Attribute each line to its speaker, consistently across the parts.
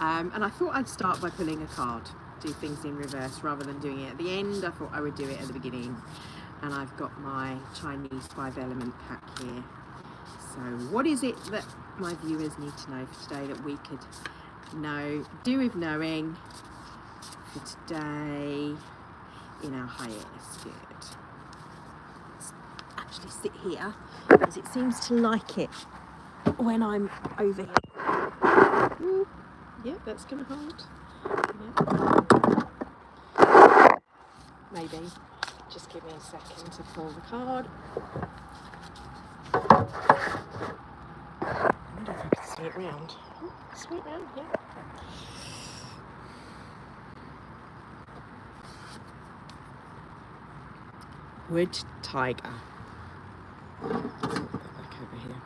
Speaker 1: And I thought I'd start by pulling a card, do things in reverse rather than doing it at the end. I thought I would do it at the beginning. And I've got my Chinese 5-element pack here. So what is it that my viewers need to know for today that we could do with knowing for today in our hiatus? Good. Let's actually sit here because it seems to like it when I'm over here. Ooh. Yeah, that's going to hold. Yeah. Maybe. Just give me a second to pull the card. I wonder if I can swing it round. Swing it round, yeah. Wood tiger. Let's put that back over here.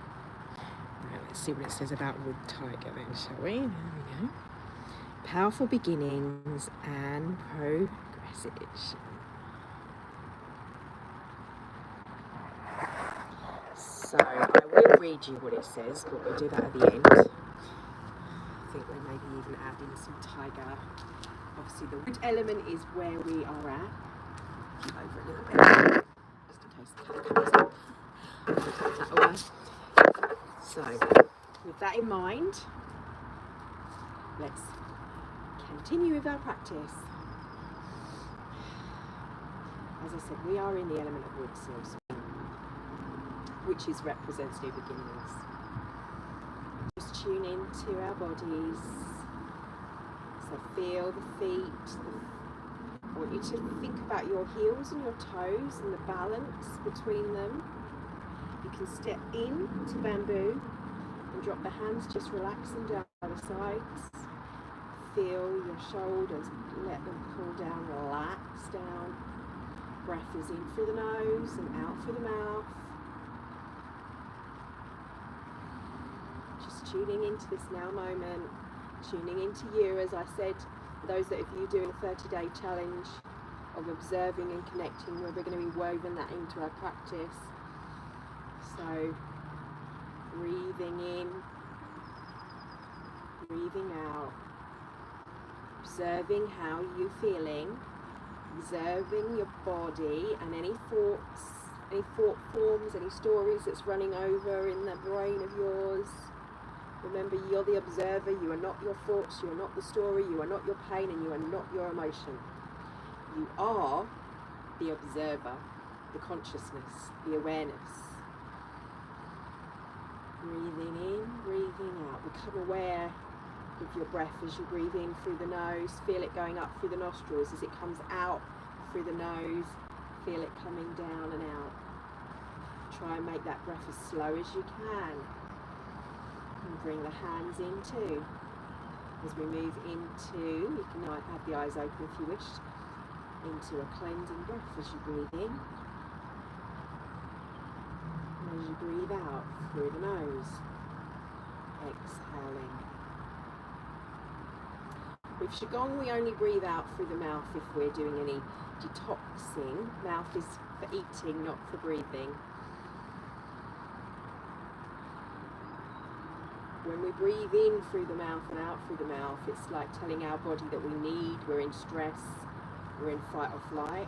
Speaker 1: Right, let's see what it says about wood tiger then, shall we? There we go. Powerful beginnings and progression. So I will read you what it says, but we'll do that at the end. I think we'll maybe even add in some tiger. Obviously the wood element is where we are at. Over a little bit, just in case the cat comes up. Put that away. So, with that in mind, let's continue with our practice. As I said, we are in the element of wood, so which represents new beginnings. Just tune into our bodies. So feel the feet. I want you to think about your heels and your toes and the balance between them. You can step into bamboo and drop the hands, just relax them down by the sides. Feel your shoulders, let them pull down, relax down. Breath is in through the nose and out through the mouth. Just tuning into this now moment, tuning into you, as I said. Those that if you're doing a 30-day challenge of observing and connecting, we're going to be woven that into our practice. So breathing in, breathing out, observing how you're feeling, observing your body and any thoughts, any thought forms, any stories that's running over in that brain of yours. Remember, you're the observer, you are not your thoughts, you are not the story, you are not your pain, and you are not your emotion. You are the observer, the consciousness, the awareness. Breathing in, breathing out. Become aware of your breath as you breathe in through the nose. Feel it going up through the nostrils as it comes out through the nose. Feel it coming down and out. Try and make that breath as slow as you can. And bring the hands in too. As we move into, you can have the eyes open if you wish, into a cleansing breath as you breathe in. And as you breathe out through the nose, exhaling. With Qigong, we only breathe out through the mouth if we're doing any detoxing. Mouth is for eating, not for breathing. When we breathe in through the mouth and out through the mouth, it's like telling our body that we're in stress, we're in fight or flight.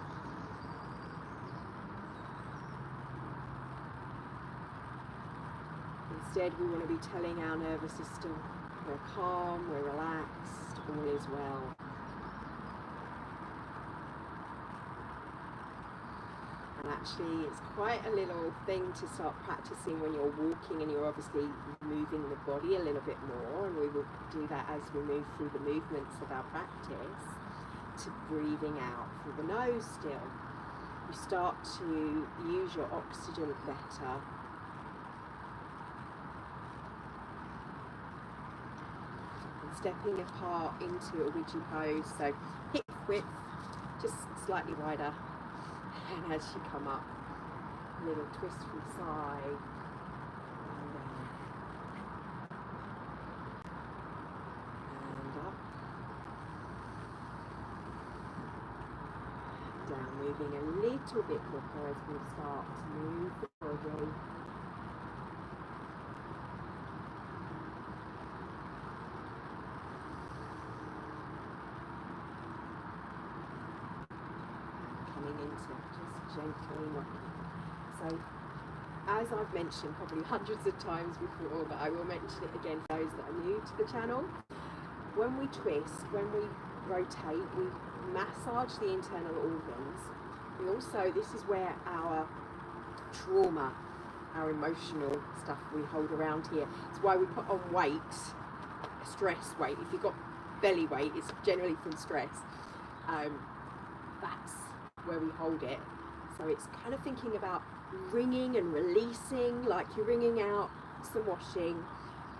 Speaker 1: Instead, we want to be telling our nervous system we're calm, we're relaxed, all is well. And actually, it's quite a little thing to start practicing when you're walking and you're obviously moving the body a little bit more, and we will do that as we move through the movements of our practice, to breathing out through the nose still. You start to use your oxygen better. And stepping apart into a Ouija pose, so hip width just slightly wider. And as you come up, a little twist from the side, and down, and up, down, moving a little bit quicker as we start to move the body. coming into just gently rocking. So as I've mentioned probably hundreds of times before, but I will mention it again for those that are new to the channel, when we twist, when we rotate, we massage the internal organs. We also, this is where our trauma, our emotional stuff we hold around here. It's why we put on weight, stress weight. If you've got belly weight, it's generally from stress. That's where we hold it. So it's kind of thinking about wringing and releasing, like you're wringing out some washing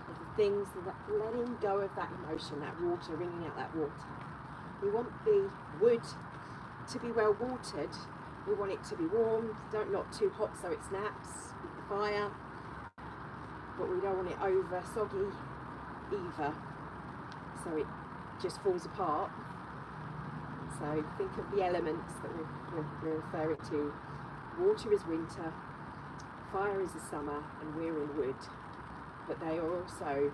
Speaker 1: of the things, that letting go of that emotion, that water, wringing out that water. We want the wood to be well watered. We want it to be warm, not too hot so it snaps with the fire, but we don't want it over soggy either, so it just falls apart. So think of the elements that we're referring to. Water is winter, fire is the summer, and we're in wood. But they are also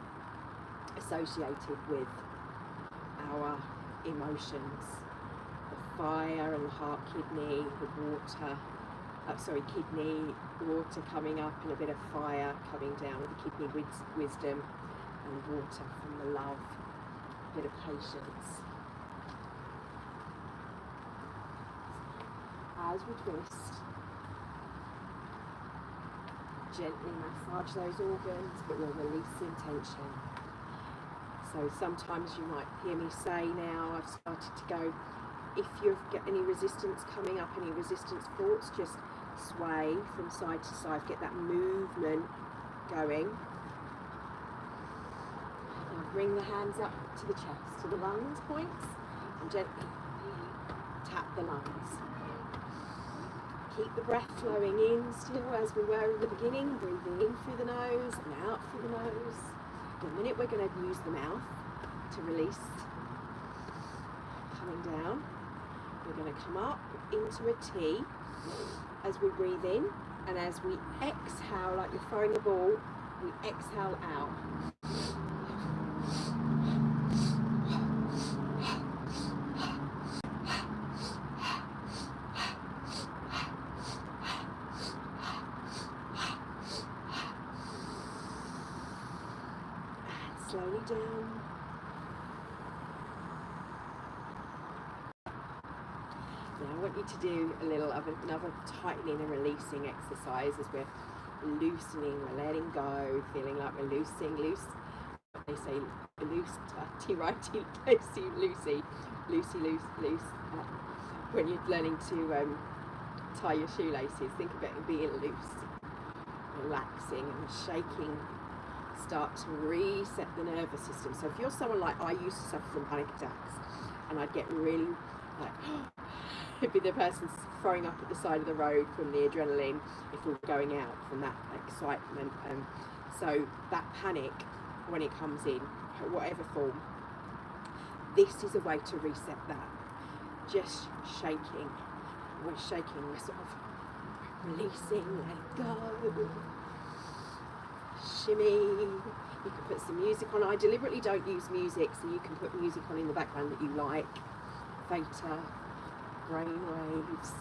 Speaker 1: associated with our emotions. The fire and the heart, kidney, the water, kidney, water coming up, and a bit of fire coming down with the kidney wisdom, and water from the love, a bit of patience. As we twist, gently massage those organs, but we're releasing tension. So sometimes you might hear me say now, I've started to go, if you get any resistance coming up, any resistance thoughts, just sway from side to side, get that movement going. Now bring the hands up to the chest, to the lungs points, and gently tap the lungs. Keep the breath flowing in still as we were in the beginning, breathing in through the nose and out through the nose. In a minute we're going to use the mouth to release. Coming down, we're going to come up into a T as we breathe in, and as we exhale, like you're throwing a ball, we exhale out. Slowly down. Now I want you to do a little of another tightening and releasing exercise as we're loosening, we're letting go, feeling like we're loose. They say loose, tighty, righty, loosey. When you're learning to tie your shoelaces, think about it being loose, relaxing and shaking. Start to reset the nervous system. So if you're someone like I used to suffer from panic attacks, and I'd get really like it'd be the person throwing up at the side of the road from the adrenaline if we were going out from that excitement. So that panic, when it comes in, whatever form, this is a way to reset that. Just shaking. We're shaking, we're sort of releasing, let go. Shimmy. You can put some music on. I deliberately don't use music, so you can put music on in the background that you like. Theta, brain waves,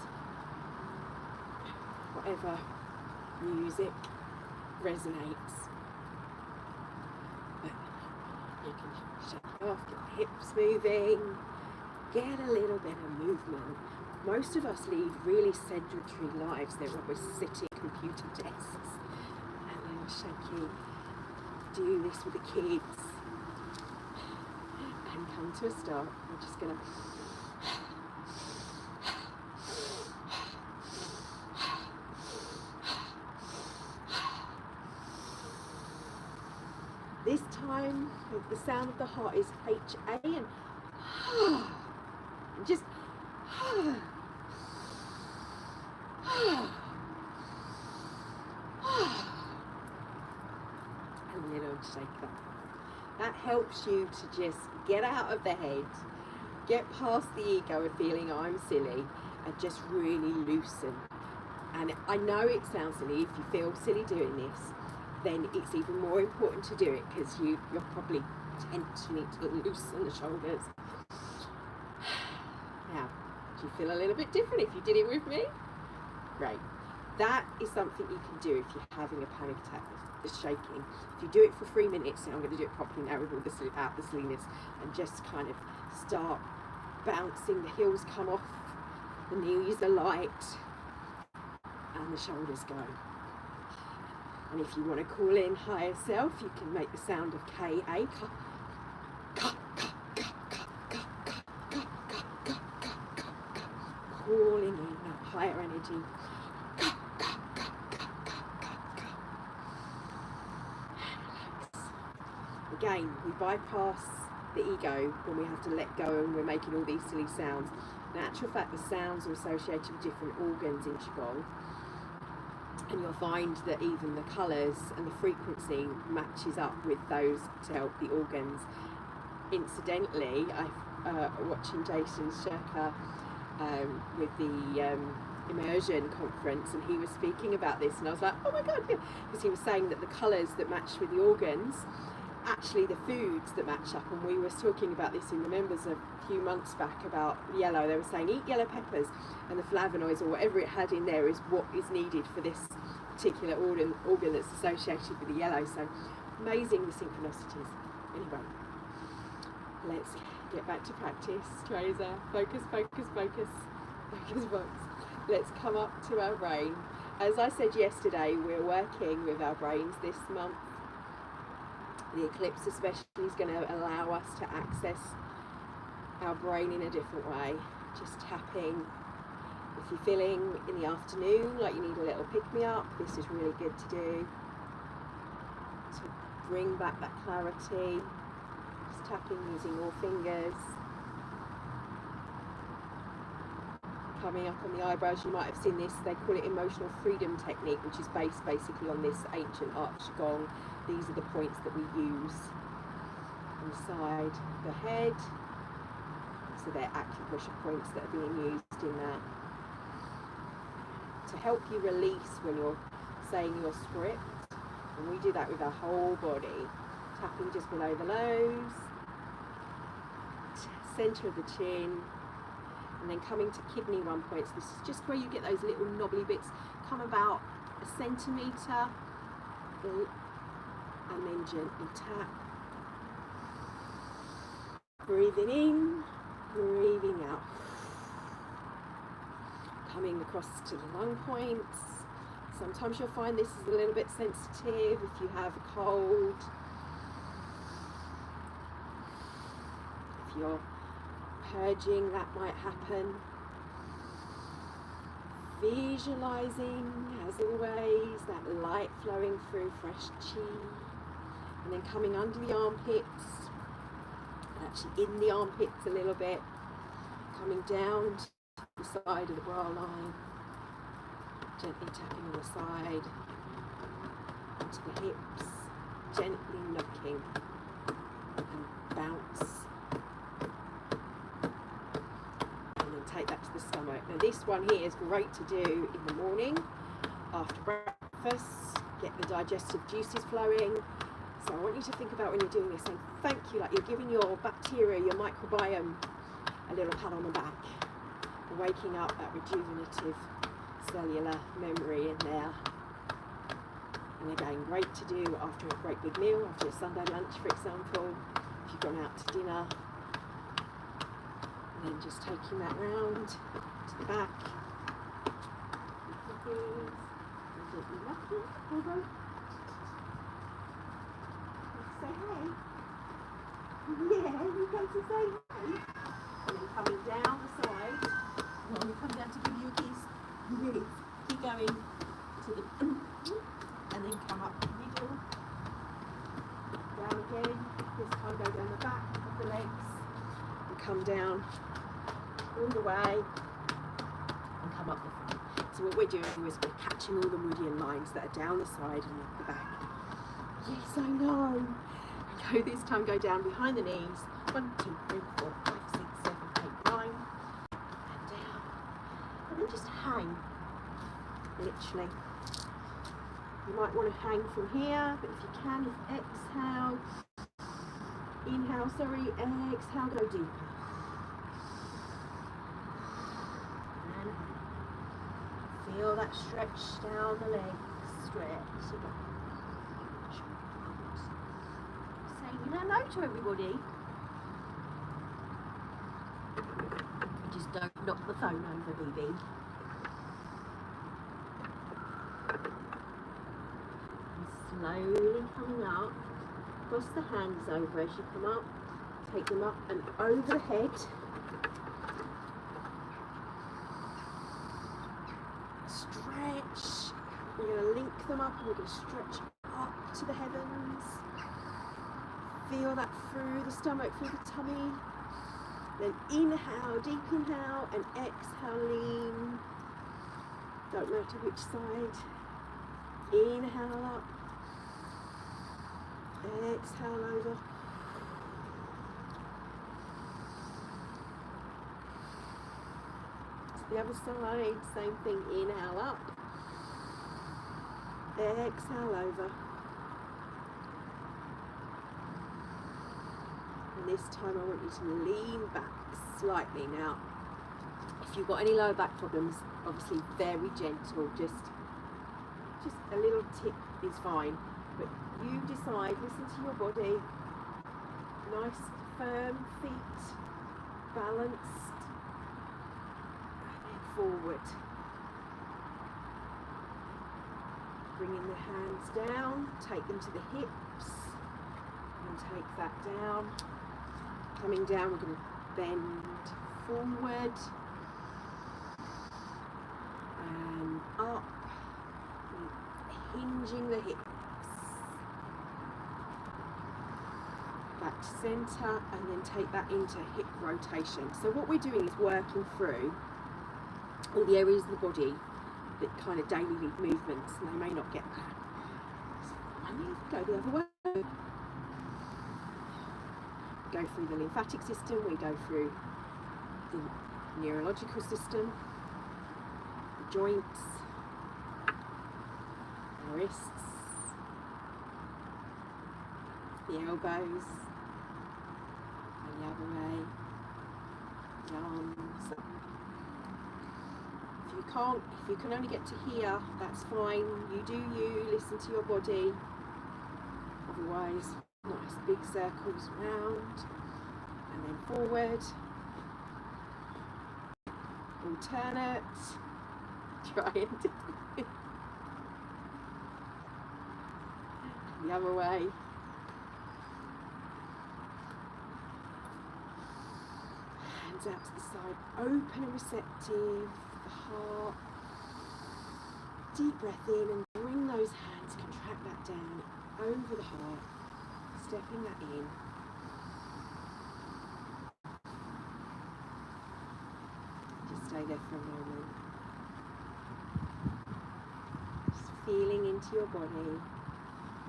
Speaker 1: whatever music resonates. But you can shake it off, get the hips moving, get a little bit of movement. Most of us lead really sedentary lives. They're always sitting at computer desks. Shaky. Do this with the kids and come to a stop. We're just gonna this time the sound of the heart is HA, and just shake that helps you to just get out of the head, get past the ego of feeling I'm silly, and just really loosen. And I know it sounds silly. If you feel silly doing this, then it's even more important to do it, because you're probably tense. You need to loosen the shoulders. Now Do you feel a little bit different if you did it with me? Great. That is something you can do if you're having a panic attack, the shaking. If you do it for 3 minutes, and I'm going to do it properly now with all the silliness, and just kind of start bouncing, the heels come off, the knees are light, and the shoulders go. And if you want to call in higher self, you can make the sound of K-A, calling in that higher energy. Again, we bypass the ego when we have to let go and we're making all these silly sounds. In actual fact, the sounds are associated with different organs in Qigong, and you'll find that even the colours and the frequency matches up with those to help the organs. Incidentally, I'm watching Jason Shirker with the immersion conference, and he was speaking about this, and I was like, oh my god, yeah, because he was saying that the colours that match with the organs, actually the foods that match up, and we were talking about this in the members a few months back about yellow. They were saying eat yellow peppers, and the flavonoids or whatever it had in there is what is needed for this particular organ that's associated with the yellow. So amazing, the synchronicities. Anyway, let's get back to practice. Tracer, focus, focus, focus, focus, focus. Let's come up to our brain. As I said yesterday, we're working with our brains this month. The eclipse especially is going to allow us to access our brain in a different way. Just tapping. If you're feeling in the afternoon like you need a little pick-me-up, this is really good to do. To bring back that clarity. Just tapping using your fingers. Coming up on the eyebrows, you might have seen this, they call it emotional freedom technique, which is based basically on this ancient art Qigong. These are the points that we use inside the head. So they're acupressure points that are being used in that. To help you release when you're saying your script. And we do that with our whole body. Tapping just below the nose, centre of the chin, and then coming to kidney 1 point. So this is just where you get those little knobbly bits. Come about a centimetre, and then gently tap. Breathing in, breathing out. Coming across to the lung points. Sometimes you'll find this is a little bit sensitive if you have a cold. If you're purging, that might happen. Visualizing, as always, that light flowing through fresh chi. And then coming under the armpits, actually in the armpits a little bit, coming down to the side of the bra line, gently tapping on the side, into the hips, gently knocking, and bounce. And then take that to the stomach. Now this one here is great to do in the morning, after breakfast, get the digestive juices flowing. So I want you to think about when you're doing this, saying thank you, like you're giving your bacteria, your microbiome, a little pat on the back, waking up that rejuvenative cellular memory in there. And again, great to do after a great big meal, after a Sunday lunch, for example, if you've gone out to dinner. And then just taking that round to the back. Say hey. Yeah, you come to say hey. And then coming down the side. When we come down to give you a kiss, really keep going to the and then come up the middle. Down again. This time go down the back of the legs and come down all the way and come up the front. So what we're doing is we're catching all the meridian lines that are down the side and the back. Yes, I know. Go this time, go down behind the knees. 1, 2, 3, 4, 5, 6, 7, 8, 9. And down. And then just hang. Literally. You might want to hang from here, but if you can, exhale. Inhale, exhale, go deeper. Feel that stretch down the legs. Stretch. Saying hello to everybody. Just don't knock the phone over, baby. And slowly coming up. Cross the hands over as you come up. Take them up and over the head. Stretch. We're going to link them up and we're going to stretch up to the heavens. Feel that through the stomach, through the tummy. Then inhale, deep inhale, and exhale, lean. Don't matter which side. Inhale up. Exhale over. To the other side, same thing. Inhale up. Exhale over. And this time I want you to lean back slightly. Now, if you've got any lower back problems, obviously very gentle, just a little tip is fine. But you decide, listen to your body. Nice firm feet, balanced, and then forward. Bringing the hands down, take them to the hips, and take that down. Coming down, we're going to bend forward and up, hinging the hips. Back to centre, and then take that into hip rotation. So what we're doing is working through all the areas of the body that kind of daily movements, and they may not get that. So go the other way. Go through the lymphatic system, we go through the neurological system, the joints, the wrists, the elbows, and the other way, the arms. If you can only get to here, that's fine. You do you, listen to your body. Otherwise, nice big circles round, and then forward. Alternate. Try and do it. The other way. Hands out to the side, open and receptive. The heart. Deep breath in and bring those hands, contract that down over the heart, stepping that in. Just stay there for a moment. Just feeling into your body,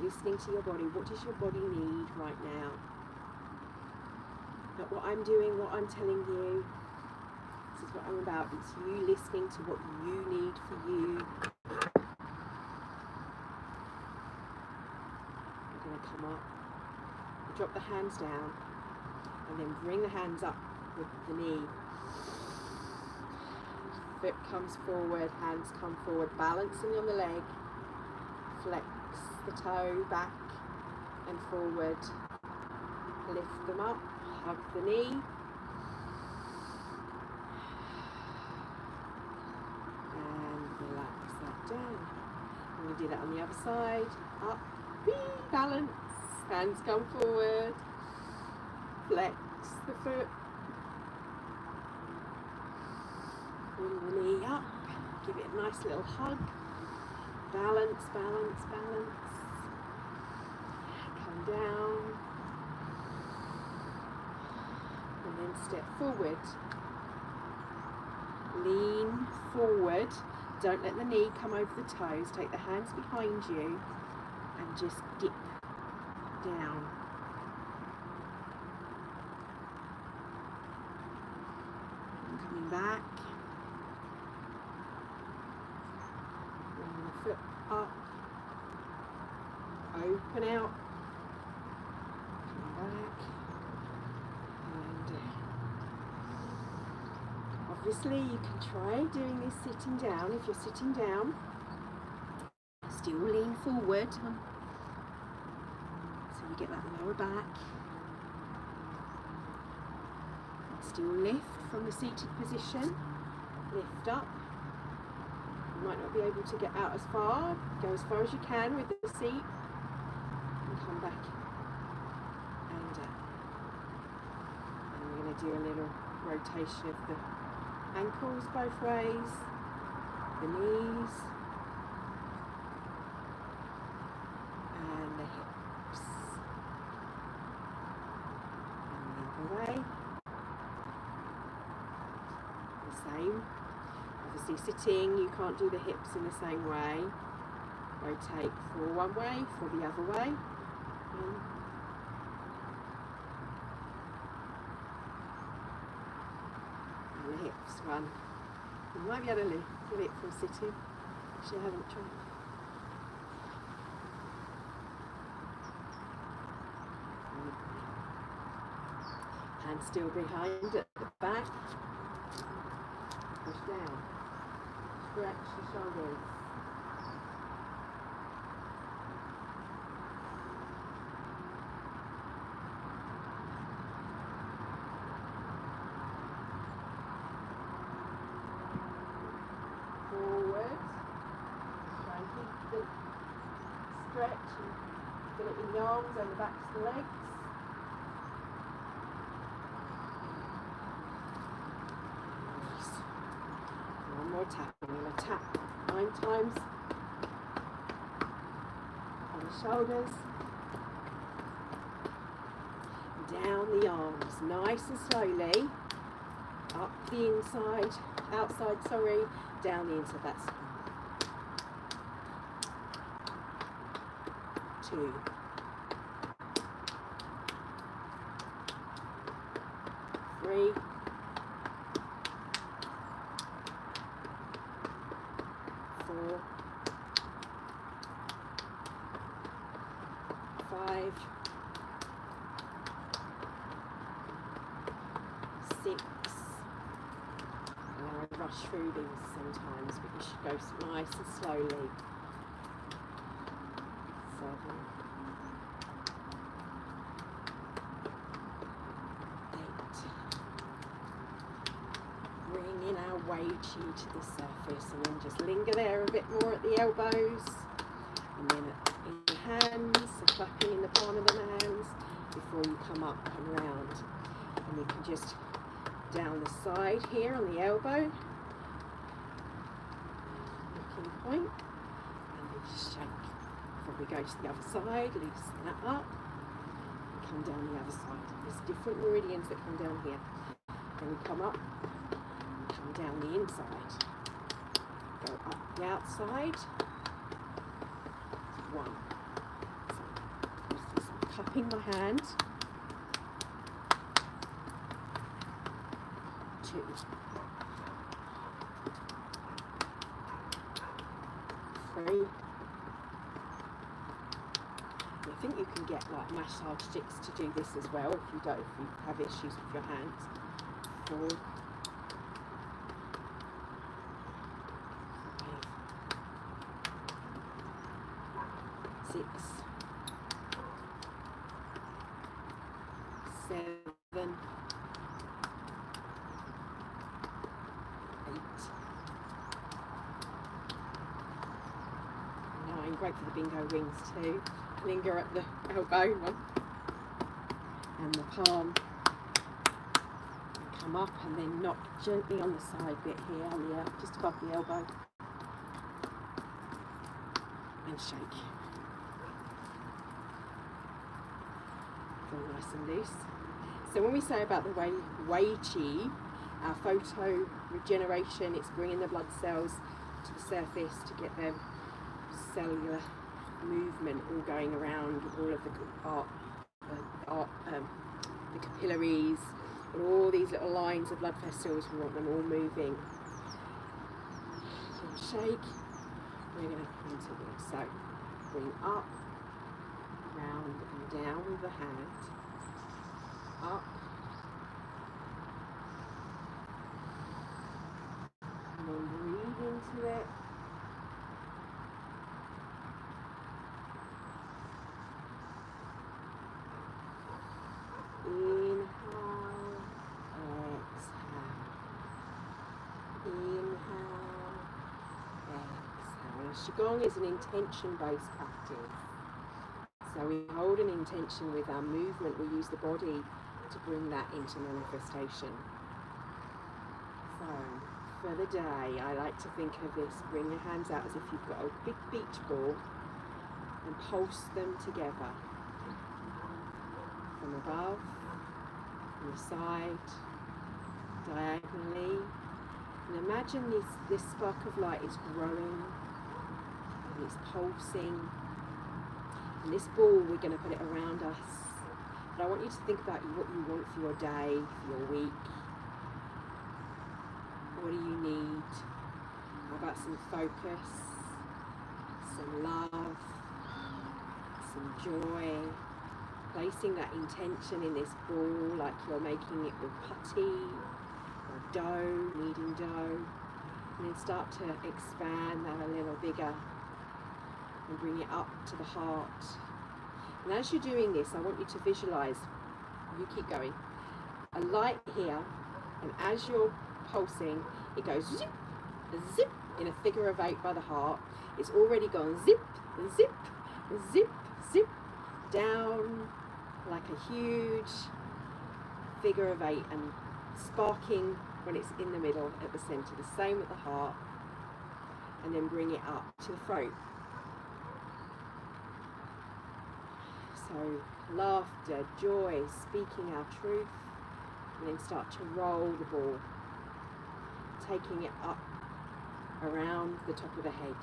Speaker 1: listening to your body. What does your body need right now? Not what I'm doing, what I'm telling you. This is what I'm about. It's you listening to what you need for you. You're going to come up, drop the hands down, and then bring the hands up with the knee. Foot comes forward, hands come forward, balancing on the leg. Flex the toe back and forward. Lift them up, hug the knee. Down. I'm going to do that on the other side. Up, balance, hands come forward, flex the foot, bring the knee up, give it a nice little hug, balance, balance, balance, come down, and then step forward, lean forward. Don't let the knee come over the toes. Take the hands behind you and just dip down. And coming back. Bring the foot up. Open out. Come back. And off Obviously you can try doing this sitting down. If you're sitting down, still lean forward so you get that lower back. And still lift from the seated position. Lift up. You might not be able to get out as far. Go as far as you can with the seat. And come back and down. And we're going to do a little rotation of the ankles both ways, the knees, and the hips. And the other way. The same. Obviously sitting, you can't do the hips in the same way. Rotate for one way, for the other way. And the hips one. You might be able to lift it from sitting if you haven't tried. Hands still behind at the back. Push down. Stretch the shoulders. Forward. Try and keep the stretch and feel it in the arms and the backs of the legs. One more tap. I'm going to tap 9 times on the shoulders. Down the arms, nice and slowly. Up the inside, outside, sorry, down the inside. That's 2. 3. 4. 5. 6. I rush through these sometimes, but you should go nice and slowly. 7. 8. Bring in our Wei Qi to the surface, and then just linger there a bit more at the elbows, and then in the hands, so clapping in the palm of the hands before you come up and round. And you can just down the side here on the elbow, looking point, and then just shake. Before we go to the other side, loosen that up, and come down the other side. There's different meridians that come down here. Then we come up, and come down the inside. Go up the outside. 1. So I'm cupping my hand. 2. 3. I think you can get like massage sticks to do this as well if you have issues with your hands. 4. 5. 6. 7. 9. Great for the bingo wings too. Linger at the elbow one and the palm. And come up and then knock gently on the side bit here, on the just above the elbow. And shake. Feel nice and loose. So when we say about the Wei Qi, our photo regeneration, it's bringing the blood cells to the surface to get them cellular movement all going around all of the capillaries, and all these little lines of blood vessels. We want them all moving. So shake. We're going to continue. So bring up, round and down with the hand. Up. Qigong is an intention-based practice. So we hold an intention with our movement. We use the body to bring that into manifestation. So for the day, I like to think of this: bring your hands out as if you've got a big beach ball and pulse them together from above, from the side, diagonally. And imagine this spark of light is growing and it's pulsing. And this ball, we're going to put it around us. But I want you to think about what you want for your day, for your week. What do you need? How about some focus, some love, some joy? Placing that intention in this ball like you're making it with putty or dough, kneading dough. And then start to expand that a little bigger and bring it up to the heart. And as you're doing this, I want you to visualize, you keep going, a light here, and as you're pulsing, it goes zip, zip, in a figure of 8 by the heart. It's already gone zip, zip, zip, zip, down like a huge figure of 8 and sparking when it's in the middle at the center. The same at the heart, and then bring it up to the throat. So laughter, joy, speaking our truth, and then start to roll the ball, taking it up around the top of the head.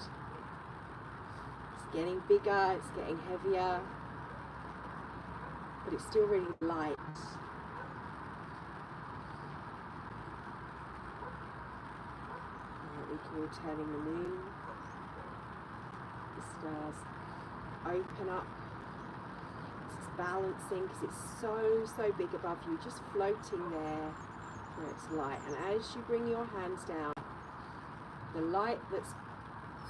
Speaker 1: It's getting bigger, it's getting heavier, but it's still really light. We can return in the moon. The stars open up. It's balancing because it's so big above you, just floating there where it's light. And as you bring your hands down, the light that's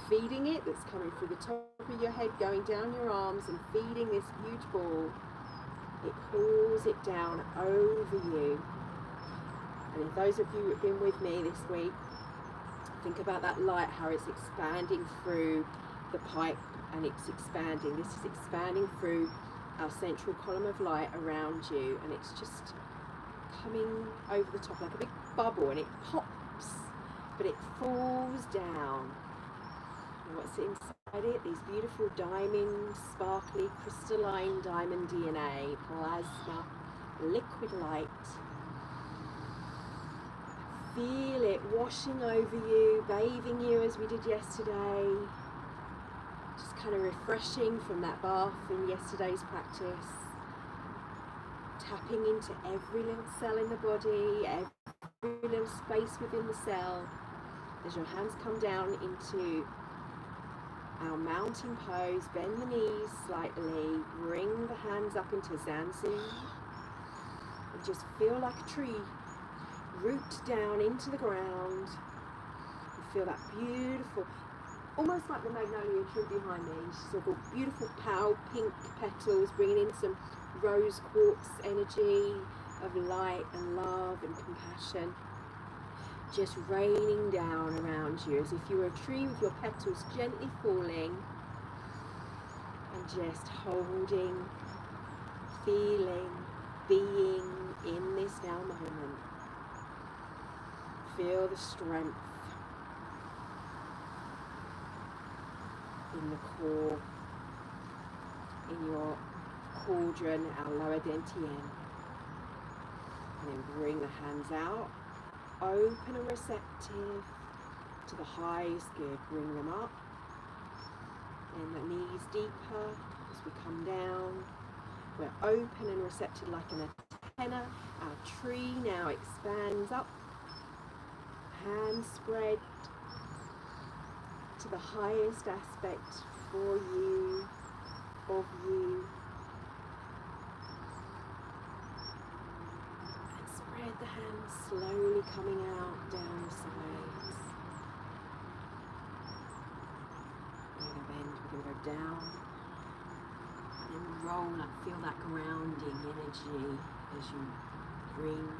Speaker 1: feeding it, that's coming through the top of your head, going down your arms and feeding this huge ball, it pulls it down over you. And if those of you who have been with me this week, think about that light, how it's expanding through the pipe, and it's expanding. This is expanding through our central column of light around you, and it's just coming over the top like a big bubble, and it pops, but it falls down. And what's inside it? These beautiful diamond, sparkly, crystalline diamond DNA, plasma, liquid light. Feel it washing over you, bathing you as we did yesterday. Just kind of refreshing from that bath in yesterday's practice. Tapping into every little cell in the body, every little space within the cell. As your hands come down into our mountain pose, bend the knees slightly, bring the hands up into Zanzu, and just feel like a tree. Root down into the ground. You feel that beautiful, almost like the magnolia tree behind me. She's got beautiful pale pink petals, bringing in some rose quartz energy of light and love and compassion. Just raining down around you as if you were a tree with your petals gently falling, and just holding, feeling, being in this now moment. Feel the strength in the core, in your cauldron, our lower dantian. And then bring the hands out, open and receptive to the highs. Good. Bring them up. And the knees deeper as we come down. We're open and receptive like an antenna. Our tree now expands up. Hands spread to the highest aspect for you, of you. And spread the hands slowly coming out down the sides. We're going to bend, we're going to go down. And then roll up, feel that grounding energy as you bring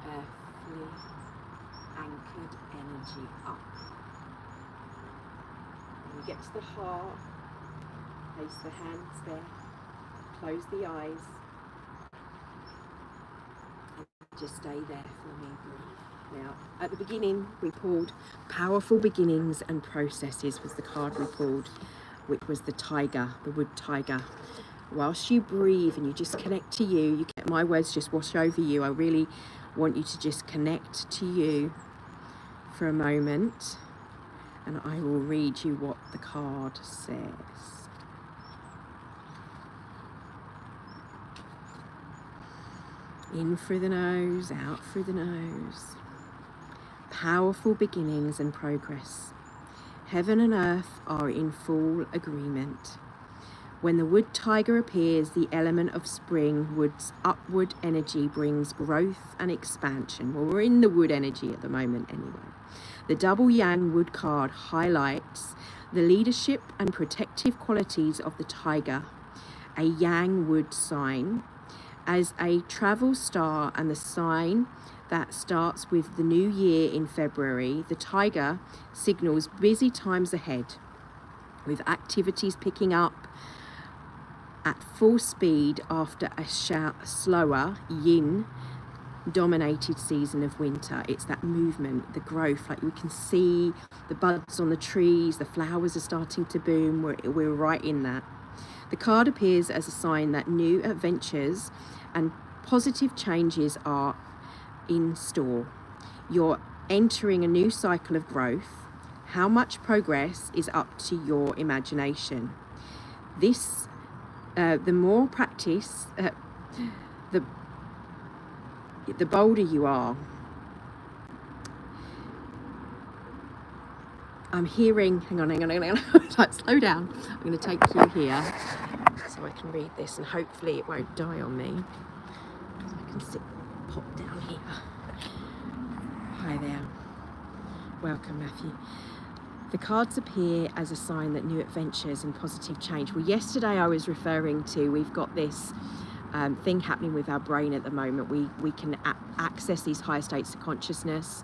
Speaker 1: earthly anchored energy up. When you get to the heart, place the hands there, close the eyes, and just stay there for me. Breathe. Now, at the beginning, we pulled Powerful Beginnings and Processes was the card we pulled, which was the tiger, the wood tiger. Whilst you breathe and you just connect to you get my words just wash over you. I really want you to just connect to you for a moment, and I will read you what the card says. In through the nose, out through the nose. Powerful beginnings and progress. Heaven and earth are in full agreement. When the wood tiger appears, the element of spring, wood's upward energy brings growth and expansion. Well, we're in the wood energy at the moment anyway. The double yang wood card highlights the leadership and protective qualities of the tiger, a yang wood sign, as a travel star and the sign that starts with the new year in February. The tiger signals busy times ahead, with activities picking up at full speed after a slower yin dominated season of winter. It's that movement, the growth, like we can see the buds on the trees, the flowers are starting to bloom. We're right in that. The card appears as a sign that new adventures and positive changes are in store. You're entering a new cycle of growth. How much progress is up to your imagination. This the more practice, the bolder you are. I'm hearing, hang on. Like, slow down. I'm going to take you here so I can read this, and hopefully it won't die on me. So I can pop down here. Hi there. Welcome, Matthew. The cards appear as a sign that new adventures and positive change. Well, yesterday I was referring to, we've got this thing happening with our brain at the moment. We can access these higher states of consciousness.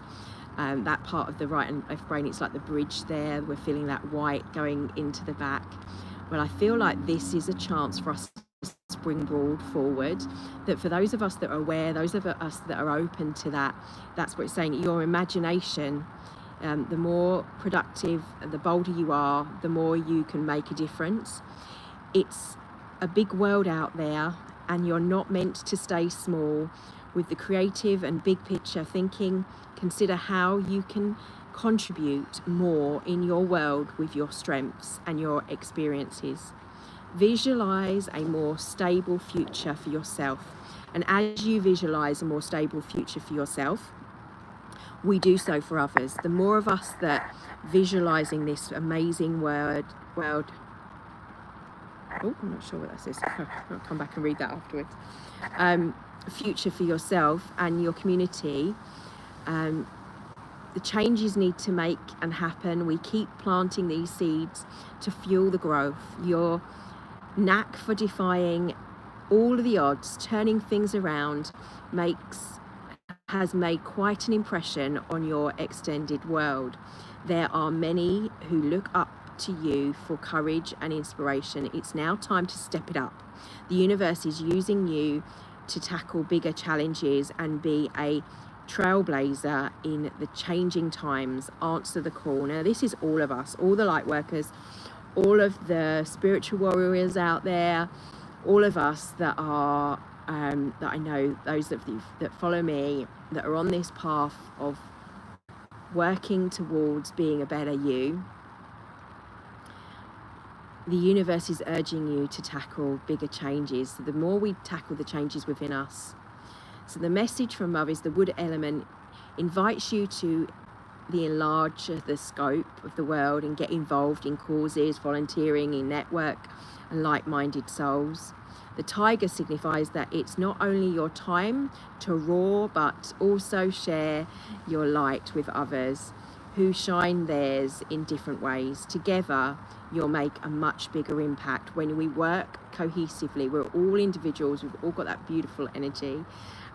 Speaker 1: That part of the right and left brain, it's like the bridge there. We're feeling that white going into the back. Well, I feel like this is a chance for us to springboard forward. That for those of us that are aware, those of us that are open to that, that's what it's saying. Your imagination, the more productive, the bolder you are, the more you can make a difference. It's a big world out there, and you're not meant to stay small. With the creative and big picture thinking, consider how you can contribute more in your world with your strengths and your experiences. Visualize a more stable future for yourself. And as you visualize a more stable future for yourself, we do so for others. The more of us that visualizing this amazing world, oh, I'm not sure what that says. I'll come back and read that afterwards. Future for yourself and your community, the changes need to make and happen. We keep planting these seeds to fuel the growth. Your knack for defying all of the odds, turning things around, has made quite an impression on your extended world. There are many who look up to you for courage and inspiration. It's now time to step it up. The universe is using you to tackle bigger challenges and be a trailblazer in the changing times. Answer the call. Now, this is all of us, all the light workers, all of the spiritual warriors out there, all of us that are that I know, those of you that follow me, that are on this path of working towards being a better you. The universe is urging you to tackle bigger changes. So the more we tackle the changes within us. So the message from Mother is the wood element invites you to enlarge the scope of the world and get involved in causes, volunteering, in network and like-minded souls. The tiger signifies that it's not only your time to roar, but also share your light with others who shine theirs in different ways. Together, you'll make a much bigger impact. When we work cohesively, we're all individuals, we've all got that beautiful energy.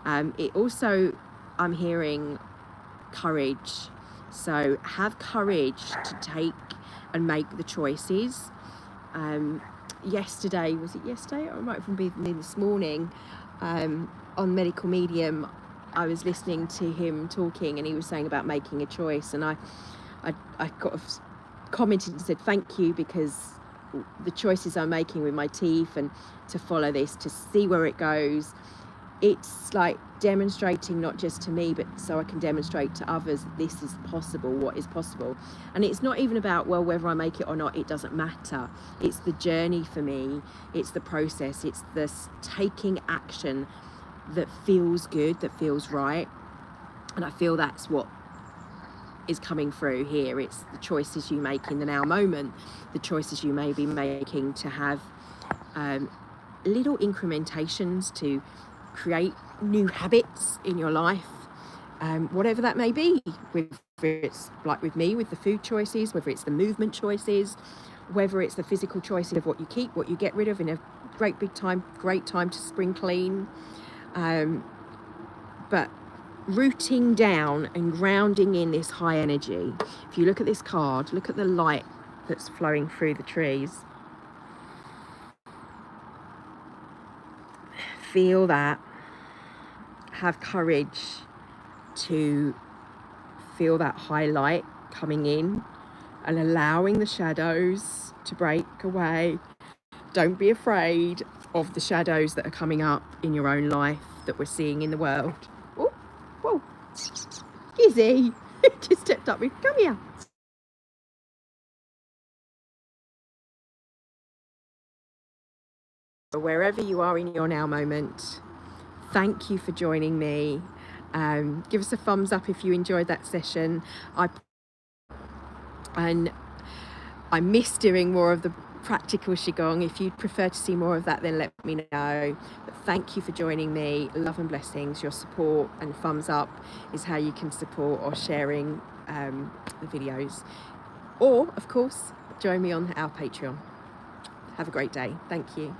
Speaker 1: It also, I'm hearing courage. So have courage to take and make the choices. Yesterday, was it yesterday? Or it might have been this morning, on Medical Medium, I was listening to him talking, and he was saying about making a choice, and I kind of commented and said thank you, because the choices I'm making with my teeth and to follow this, to see where it goes, it's like demonstrating not just to me, but so I can demonstrate to others this is possible, what is possible. And it's not even about, well, whether I make it or not, it doesn't matter. It's the journey for me, it's the process, it's this taking action that feels good, that feels right. And I feel that's what is coming through here. It's the choices you make in the now moment, the choices you may be making to have little incrementations to create new habits in your life, whatever that may be, whether it's like with me with the food choices, whether it's the movement choices, whether it's the physical choices of what you keep, what you get rid of in a great time to spring clean, but rooting down and grounding in this high energy. If you look at this card, look at the light that's flowing through the trees. Feel that. Have courage to feel that high light coming in and allowing the shadows to break away. Don't be afraid of the shadows that are coming up in your own life that we're seeing in the world. Oh, whoa, Izzy, just stepped up with, come here. Wherever you are in your now moment, thank you for joining me. Give us a thumbs up if you enjoyed that session. I miss doing more of the practical Qigong. If you'd prefer to see more of that, then let me know. But thank you for joining me. Love and blessings. Your support and thumbs up is how you can support or sharing the videos. Or, of course, join me on our Patreon. Have a great day. Thank you.